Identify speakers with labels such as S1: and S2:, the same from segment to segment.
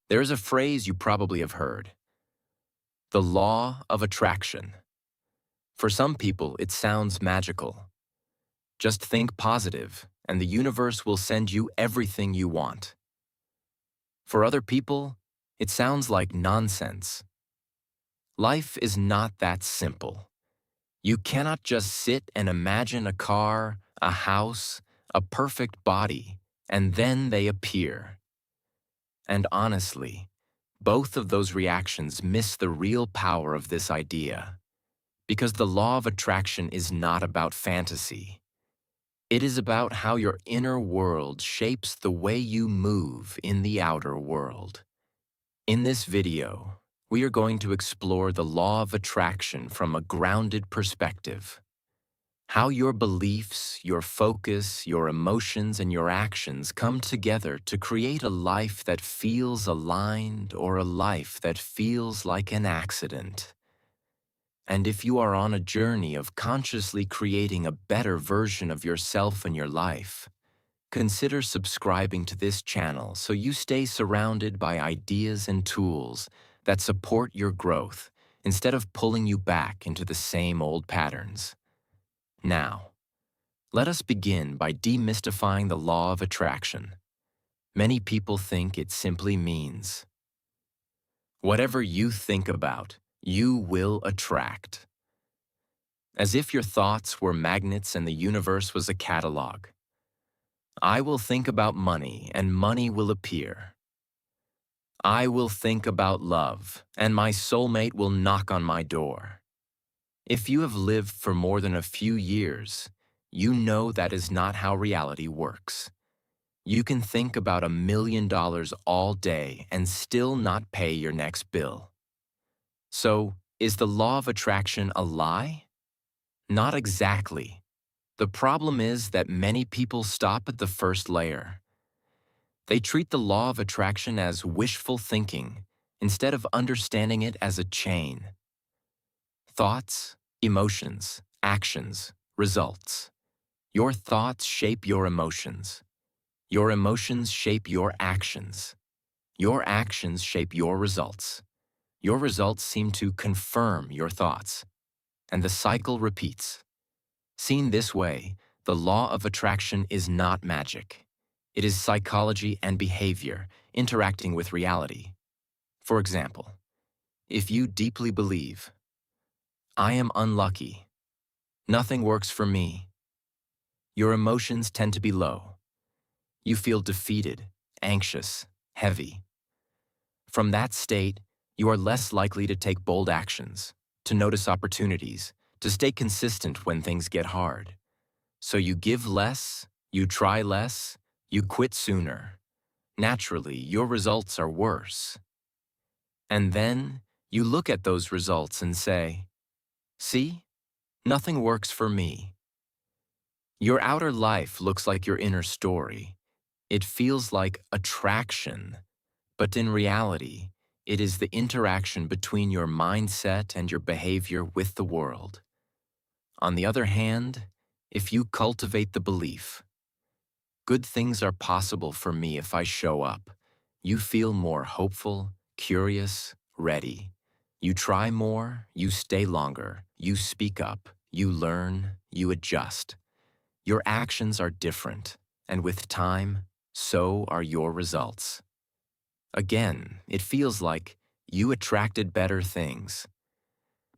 S1: There's a phrase you probably have heard, the law of attraction. For some people, it sounds magical. Just think positive, and the universe will send you everything you want. For other people, it sounds like nonsense. Life is not that simple. You cannot just sit and imagine a car, a house, a perfect body, and then they appear. And honestly, both of those reactions miss the real power of this idea. Because the law of attraction is not about fantasy. It is about how your inner world shapes the way you move in the outer world. In this video, we are going to explore the law of attraction from a grounded perspective. How your beliefs, your focus, your emotions, and your actions come together to create a life that feels aligned or a life that feels like an accident. And if you are on a journey of consciously creating a better version of yourself and your life, consider subscribing to this channel so you stay surrounded by ideas and tools that support your growth instead of pulling you back into the same old patterns. Now, let us begin by demystifying the law of attraction. Many people think it simply means, whatever you think about, you will attract. As if your thoughts were magnets and the universe was a catalog. I will think about money and money will appear. I will think about love and my soulmate will knock on my door. If you have lived for more than a few years, you know that is not how reality works. You can think about $1 million all day and still not pay your next bill. So, is the law of attraction a lie? Not exactly. The problem is that many people stop at the first layer. They treat the law of attraction as wishful thinking instead of understanding it as a chain. Thoughts, emotions, actions, results. Your thoughts shape your emotions. Your emotions shape your actions. Your actions shape your results. Your results seem to confirm your thoughts. And the cycle repeats. Seen this way, the law of attraction is not magic. It is psychology and behavior interacting with reality. For example, if you deeply believe, I am unlucky, nothing works for me, your emotions tend to be low. You feel defeated, anxious, heavy. From that state, you are less likely to take bold actions, to notice opportunities, to stay consistent when things get hard. So you give less, you try less, you quit sooner. Naturally, your results are worse. And then you look at those results and say, see, nothing works for me. Your outer life looks like your inner story. It feels like attraction, but in reality, it is the interaction between your mindset and your behavior with the world. On the other hand, if you cultivate the belief, good things are possible for me if I show up, you feel more hopeful, curious, ready. You try more, you stay longer, you speak up, you learn, you adjust. Your actions are different, and with time, so are your results. Again, it feels like you attracted better things.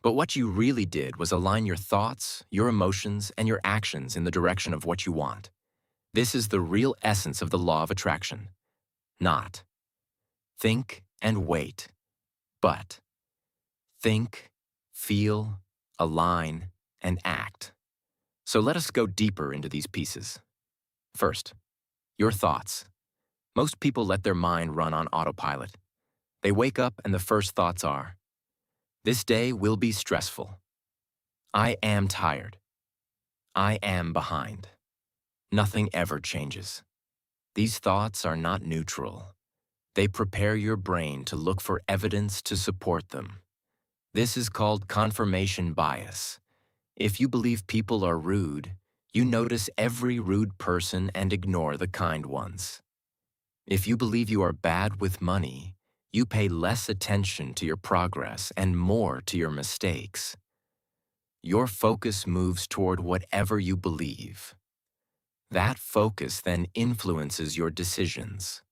S1: But what you really did was align your thoughts, your emotions, and your actions in the direction of what you want. This is the real essence of the law of attraction. Not think and wait, but think, feel, align, and act. So let us go deeper into these pieces. First, your thoughts. Most people let their mind run on autopilot. They wake up and the first thoughts are, this day will be stressful. I am tired. I am behind. Nothing ever changes. These thoughts are not neutral. They prepare your brain to look for evidence to support them. This is called confirmation bias. If you believe people are rude, you notice every rude person and ignore the kind ones. If you believe you are bad with money, You pay less attention to your progress and more to your mistakes. Your focus moves toward whatever you believe. That focus then influences your decisions.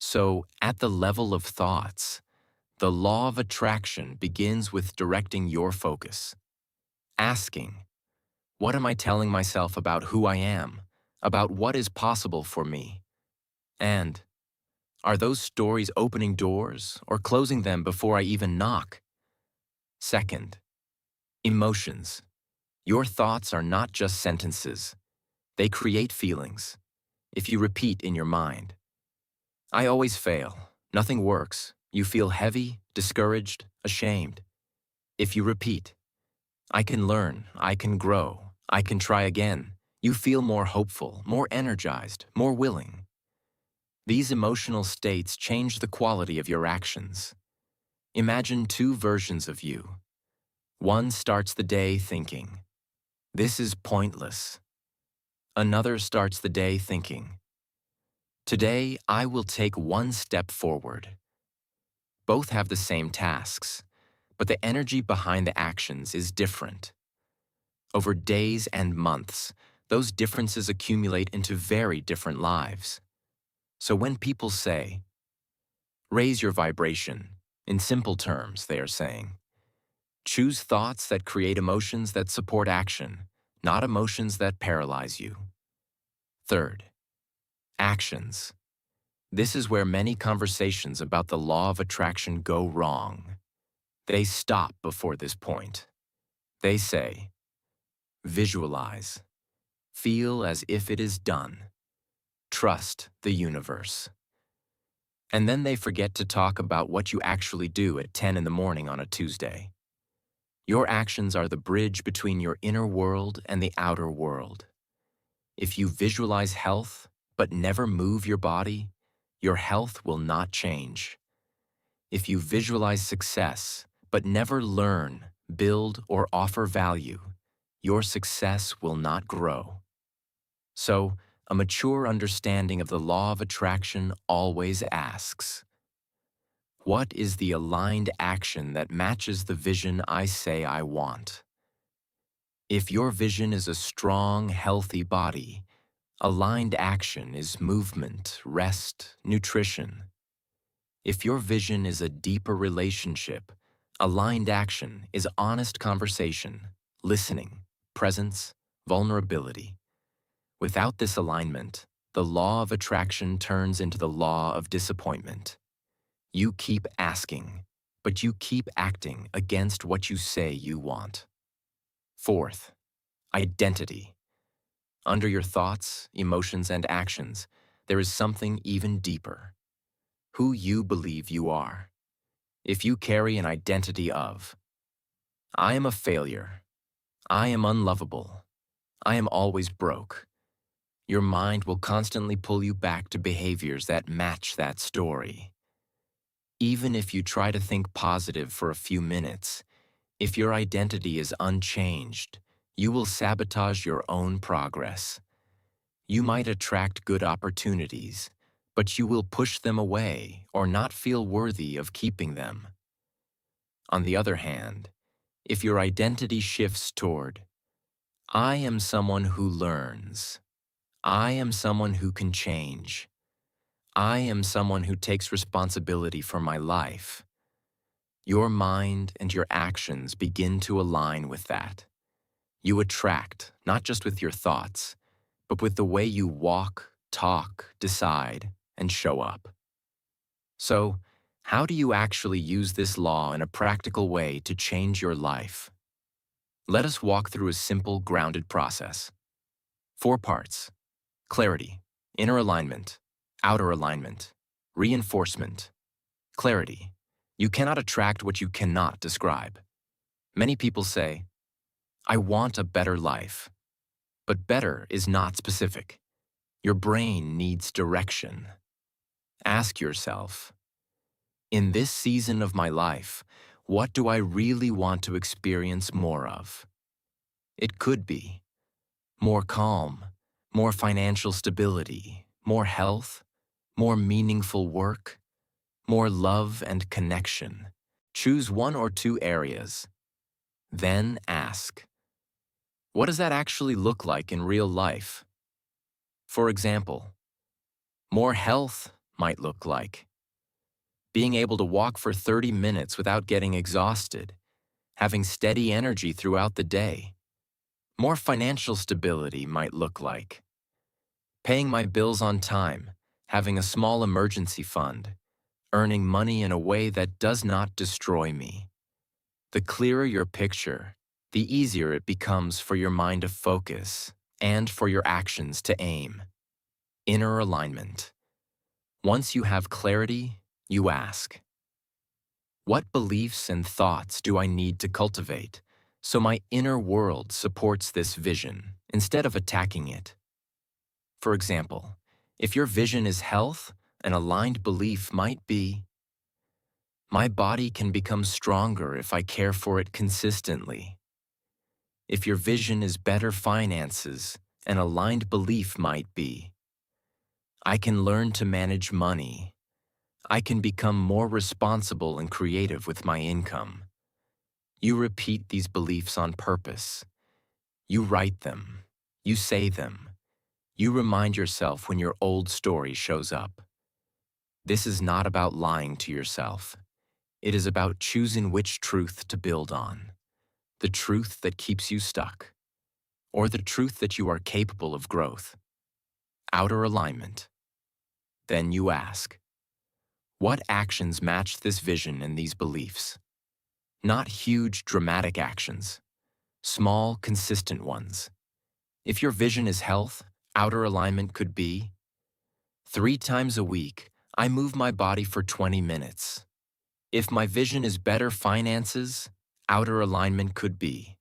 S1: So, at the level of thoughts, the law of attraction begins with directing your focus. Asking, what am I telling myself about who I am, about what is possible for me? And, are those stories opening doors or closing them before I even knock? Second, emotions. Your thoughts are not just sentences. They create feelings. If you repeat in your mind, I always fail, nothing works, you feel heavy, discouraged, ashamed. If you repeat, I can learn, I can grow, I can try again, you feel more hopeful, more energized, more willing. These emotional states change the quality of your actions. Imagine two versions of you. One starts the day thinking, this is pointless. Another starts the day thinking, today I will take one step forward. Both have the same tasks, but the energy behind the actions is different. Over days and months, those differences accumulate into very different lives. So when people say, raise your vibration, in simple terms, they are saying, choose thoughts that create emotions that support action, not emotions that paralyze you. Third, actions. This is where many conversations about the law of attraction go wrong. They stop before this point. They say, visualize, feel as if it is done, trust the universe. And then they forget to talk about what you actually do at 10 in the morning on a Tuesday. Your actions are the bridge between your inner world and the outer world. If you visualize health but never move your body, your health will not change. If you visualize success but never learn, build, or offer value, your success will not grow. So, a mature understanding of the law of attraction always asks, what is the aligned action that matches the vision I say I want? If your vision is a strong, healthy body, aligned action is movement, rest, nutrition. If your vision is a deeper relationship, aligned action is honest conversation, listening, presence, vulnerability. Without this alignment, the law of attraction turns into the law of disappointment. You keep asking, but you keep acting against what you say you want. Fourth, identity. Under your thoughts, emotions, and actions, there is something even deeper. Who you believe you are. If you carry an identity of, I am a failure, I am unlovable, I am always broke, your mind will constantly pull you back to behaviors that match that story. Even if you try to think positive for a few minutes, if your identity is unchanged, you will sabotage your own progress. You might attract good opportunities, but you will push them away or not feel worthy of keeping them. On the other hand, if your identity shifts toward, I am someone who learns, I am someone who can change, I am someone who takes responsibility for my life, your mind and your actions begin to align with that. You attract, not just with your thoughts, but with the way you walk, talk, decide, and show up. So, how do you actually use this law in a practical way to change your life? Let us walk through a simple, grounded process. 4 parts: clarity, inner alignment, outer alignment, reinforcement. Clarity. You cannot attract what you cannot describe. Many people say, I want a better life. But better is not specific. Your brain needs direction. Ask yourself, in this season of my life, what do I really want to experience more of? It could be more calm, more financial stability, more health, more meaningful work, more love and connection. Choose one or two areas. Then ask, what does that actually look like in real life? For example, more health might look like being able to walk for 30 minutes without getting exhausted, having steady energy throughout the day. More financial stability might look like paying my bills on time, having a small emergency fund, earning money in a way that does not destroy me. The clearer your picture, the easier it becomes for your mind to focus and for your actions to aim. Inner alignment. Once you have clarity, you ask, what beliefs and thoughts do I need to cultivate so my inner world supports this vision instead of attacking it? For example, if your vision is health, an aligned belief might be, my body can become stronger if I care for it consistently. If your vision is better finances, an aligned belief might be, I can learn to manage money. I can become more responsible and creative with my income. You repeat these beliefs on purpose. You write them. You say them. You remind yourself when your old story shows up. This is not about lying to yourself. It is about choosing which truth to build on. The truth that keeps you stuck, or the truth that you are capable of growth. Outer alignment. Then you ask, what actions match this vision and these beliefs? Not huge, dramatic actions. Small, consistent ones. If your vision is health, outer alignment could be, 3 times a week, I move my body for 20 minutes. If my vision is better finances, outer alignment could be,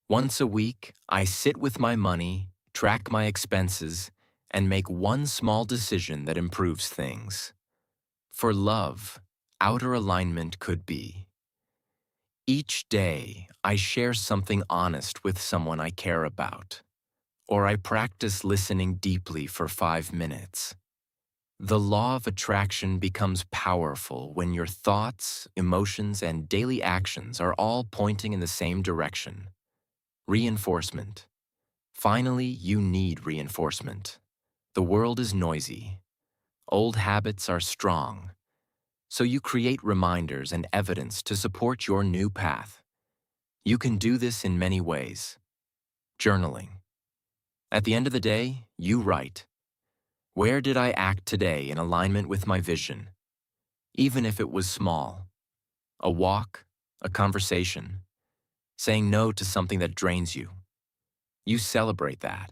S1: once a week, I sit with my money, track my expenses, and make one small decision that improves things. For love, outer alignment could be, each day, I share something honest with someone I care about, or I practice listening deeply for 5 minutes. The law of attraction becomes powerful when your thoughts, emotions, and daily actions are all pointing in the same direction. Reinforcement. Finally, you need reinforcement. The world is noisy. Old habits are strong. So you create reminders and evidence to support your new path. You can do this in many ways. Journaling. At the end of the day, you write, where did I act today in alignment with my vision? Even if it was small. A walk, a conversation, saying no to something that drains you. You celebrate that.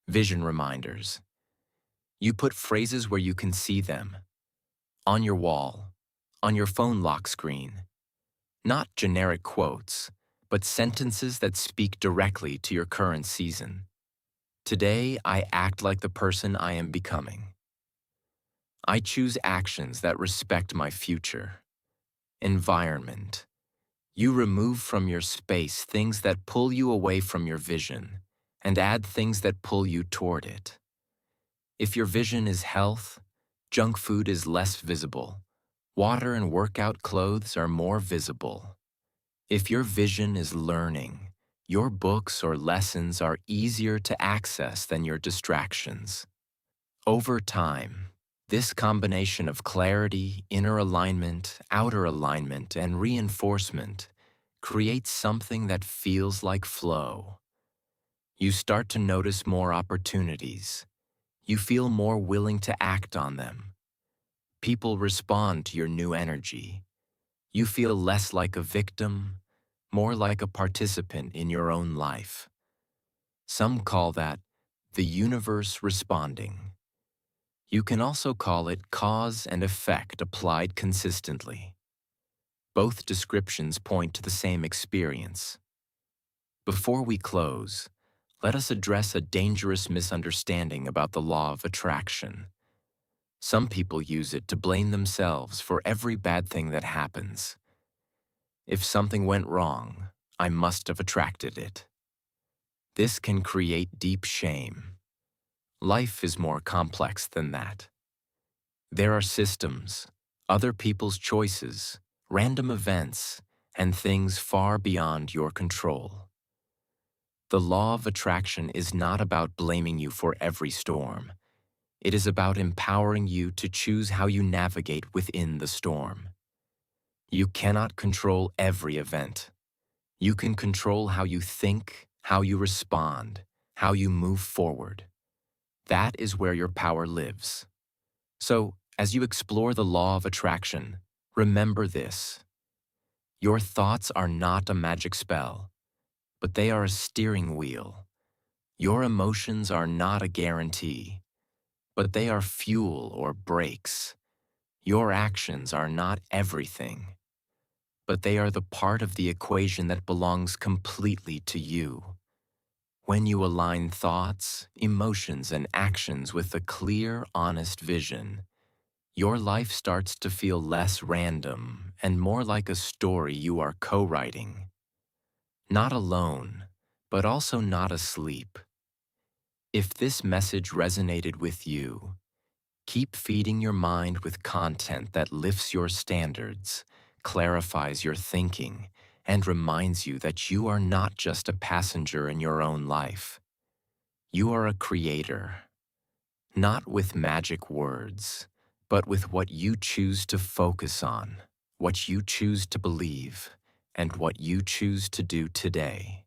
S1: Vision reminders. You put phrases where you can see them. On your wall, on your phone lock screen. Not generic quotes, but sentences that speak directly to your current season. Today, I act like the person I am becoming. I choose actions that respect my future. Environment. You remove from your space things that pull you away from your vision and add things that pull you toward it. If your vision is health, junk food is less visible. Water and workout clothes are more visible. If your vision is learning, your books or lessons are easier to access than your distractions. Over time, this combination of clarity, inner alignment, outer alignment, and reinforcement creates something that feels like flow. You start to notice more opportunities. You feel more willing to act on them. People respond to your new energy. You feel less like a victim, more like a participant in your own life. Some call that the universe responding. You can also call it cause and effect applied consistently. Both descriptions point to the same experience. Before we close, let us address a dangerous misunderstanding about the law of attraction. Some people use it to blame themselves for every bad thing that happens. If something went wrong, I must have attracted it. This can create deep shame. Life is more complex than that. There are systems, other people's choices, random events, and things far beyond your control. The law of attraction is not about blaming you for every storm. It is about empowering you to choose how you navigate within the storm. You cannot control every event. You can control how you think, how you respond, how you move forward. That is where your power lives. So, as you explore the law of attraction, remember this. Your thoughts are not a magic spell, but they are a steering wheel. Your emotions are not a guarantee, but they are fuel or brakes. Your actions are not everything, but they are the part of the equation that belongs completely to you. When you align thoughts, emotions, and actions with a clear, honest vision, your life starts to feel less random and more like a story you are co-writing. Not alone, but also not asleep. If this message resonated with you, keep feeding your mind with content that lifts your standards, clarifies your thinking, and reminds you that you are not just a passenger in your own life. You are a creator, not with magic words, but with what you choose to focus on, what you choose to believe, and what you choose to do today.